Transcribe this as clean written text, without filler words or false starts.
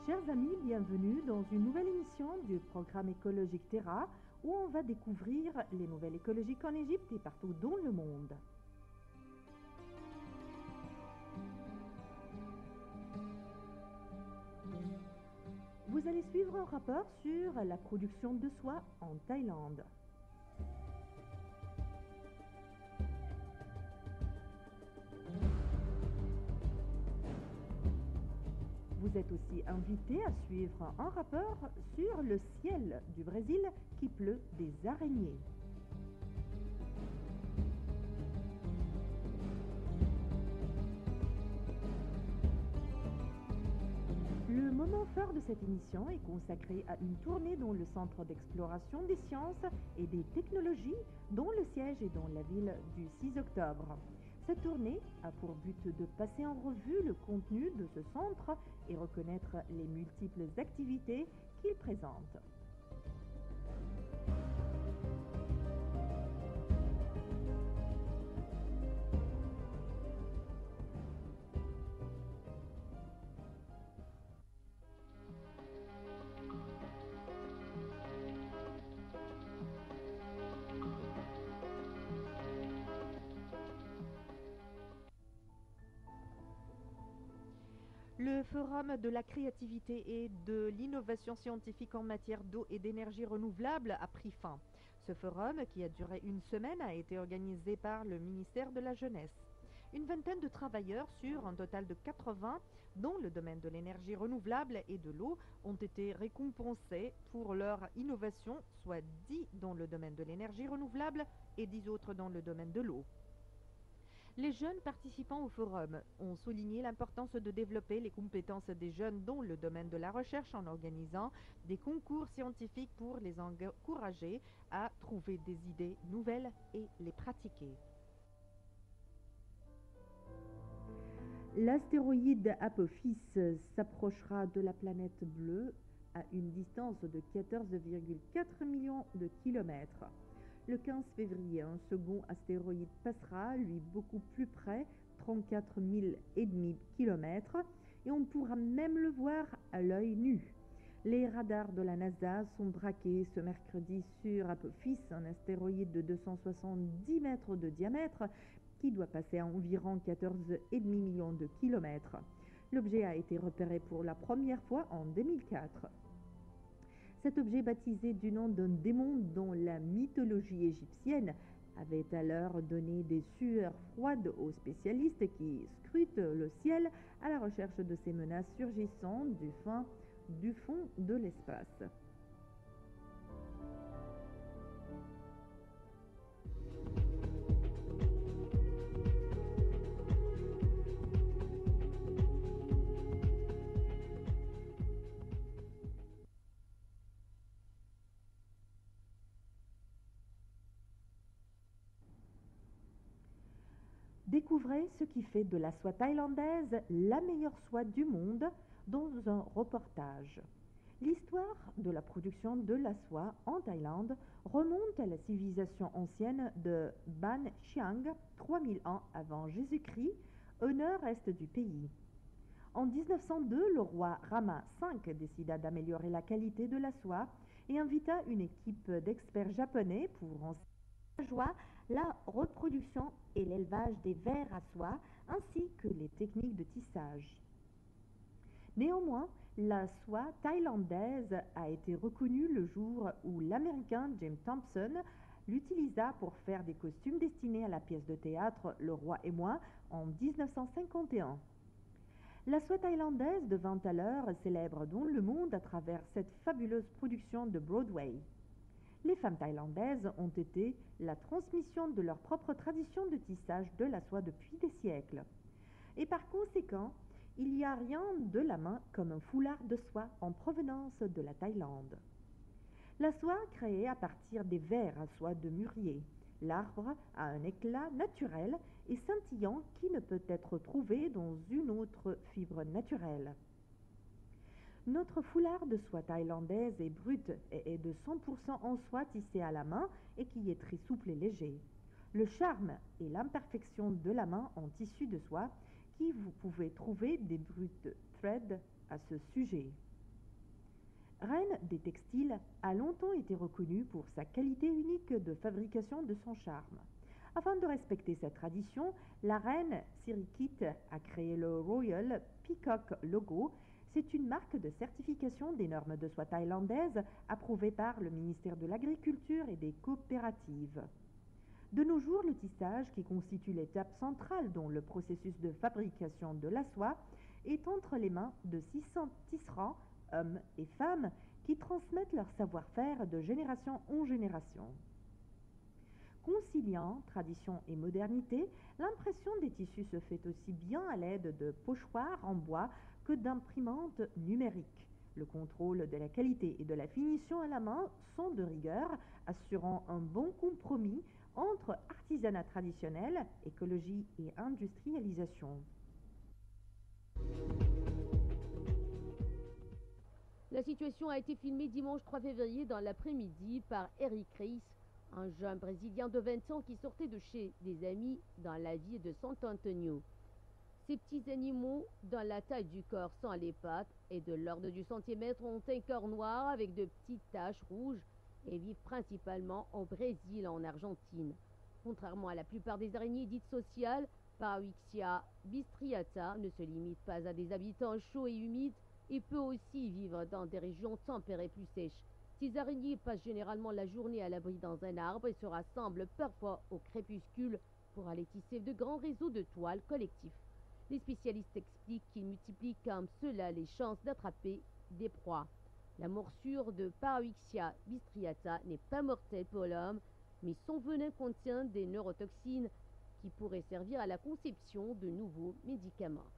Chers amis, bienvenue dans une nouvelle émission du programme écologique Terra où on va découvrir les nouvelles écologiques en Égypte et partout dans le monde. Vous allez suivre un rapport sur la production de soie en Thaïlande. Vous êtes aussi invité à suivre un rapport sur le ciel du Brésil qui pleut des araignées. Le moment fort de cette émission est consacré à une tournée dans le Centre d'exploration des sciences et des technologies dont le siège est dans la ville du 6 octobre. Cette tournée a pour but de passer en revue le contenu de ce centre et reconnaître les multiples activités qu'il présente. Le Forum de la créativité et de l'innovation scientifique en matière d'eau et d'énergie renouvelable a pris fin. Ce forum, qui a duré une semaine, a été organisé par le ministère de la Jeunesse. Une vingtaine de travailleurs sur un total de 80 dans le domaine de l'énergie renouvelable et de l'eau ont été récompensés pour leur innovation, soit 10 dans le domaine de l'énergie renouvelable et 10 autres dans le domaine de l'eau. Les jeunes participants au forum ont souligné l'importance de développer les compétences des jeunes dans le domaine de la recherche en organisant des concours scientifiques pour les encourager à trouver des idées nouvelles et les pratiquer. L'astéroïde Apophis s'approchera de la planète bleue à une distance de 14,4 millions de kilomètres. Le 15 février, un second astéroïde passera, lui beaucoup plus près, 34 000 et demi kilomètres, et on pourra même le voir à l'œil nu. Les radars de la NASA sont braqués ce mercredi sur Apophis, un astéroïde de 270 mètres de diamètre qui doit passer à environ 14,5 millions de kilomètres. L'objet a été repéré pour la première fois en 2004. Cet objet, baptisé du nom d'un démon dont la mythologie égyptienne avait alors donné des sueurs froides aux spécialistes qui scrutent le ciel à la recherche de ces menaces surgissant du fond de l'espace. Découvrez ce qui fait de la soie thaïlandaise la meilleure soie du monde dans un reportage. L'histoire de la production de la soie en Thaïlande remonte à la civilisation ancienne de Ban Chiang, 3000 ans avant Jésus-Christ, au nord-est du pays. En 1902, le roi Rama V décida d'améliorer la qualité de la soie et invita une équipe d'experts japonais pour enseigner la joie, la reproduction et l'élevage des vers à soie, ainsi que les techniques de tissage. Néanmoins, la soie thaïlandaise a été reconnue le jour où l'Américain James Thompson l'utilisa pour faire des costumes destinés à la pièce de théâtre Le Roi et moi en 1951. La soie thaïlandaise devint alors célèbre dans le monde à travers cette fabuleuse production de Broadway. Les femmes thaïlandaises ont été la transmission de leur propre tradition de tissage de la soie depuis des siècles. Et par conséquent, il n'y a rien de la main comme un foulard de soie en provenance de la Thaïlande. La soie créée à partir des vers à soie de mûrier. L'arbre a un éclat naturel et scintillant qui ne peut être trouvé dans une autre fibre naturelle. Notre foulard de soie thaïlandaise est brut et est de 100% en soie tissée à la main et qui est très souple et léger. Le charme et l'imperfection de la main en tissu de soie qui vous pouvez trouver des brutes threads à ce sujet. Reine des textiles a longtemps été reconnue pour sa qualité unique de fabrication de son charme. Afin de respecter cette tradition, la reine Sirikit a créé le Royal Peacock Logo. C'est une marque de certification des normes de soie thaïlandaises approuvée par le ministère de l'Agriculture et des Coopératives. De nos jours, le tissage, qui constitue l'étape centrale dans le processus de fabrication de la soie, est entre les mains de 600 tisserands, hommes et femmes, qui transmettent leur savoir-faire de génération en génération. Conciliant tradition et modernité, l'impression des tissus se fait aussi bien à l'aide de pochoirs en bois que d'imprimantes numériques. Le contrôle de la qualité et de la finition à la main sont de rigueur, assurant un bon compromis entre artisanat traditionnel, écologie et industrialisation. La situation a été filmée dimanche 3 février dans l'après-midi par Eric Reis, un jeune Brésilien de 20 ans qui sortait de chez des amis dans la ville de Santo Antonio. Ces petits animaux, dans la taille du corps sans les pattes et de l'ordre du centimètre, ont un corps noir avec de petites taches rouges et vivent principalement au Brésil et en Argentine. Contrairement à la plupart des araignées dites sociales, Parawixia bistriata ne se limite pas à des habitants chauds et humides et peut aussi vivre dans des régions tempérées plus sèches. Ces araignées passent généralement la journée à l'abri dans un arbre et se rassemblent parfois au crépuscule pour aller tisser de grands réseaux de toiles collectifs. Les spécialistes expliquent qu'ils multiplient comme cela les chances d'attraper des proies. La morsure de Parawixia bistriata n'est pas mortelle pour l'homme, mais son venin contient des neurotoxines qui pourraient servir à la conception de nouveaux médicaments.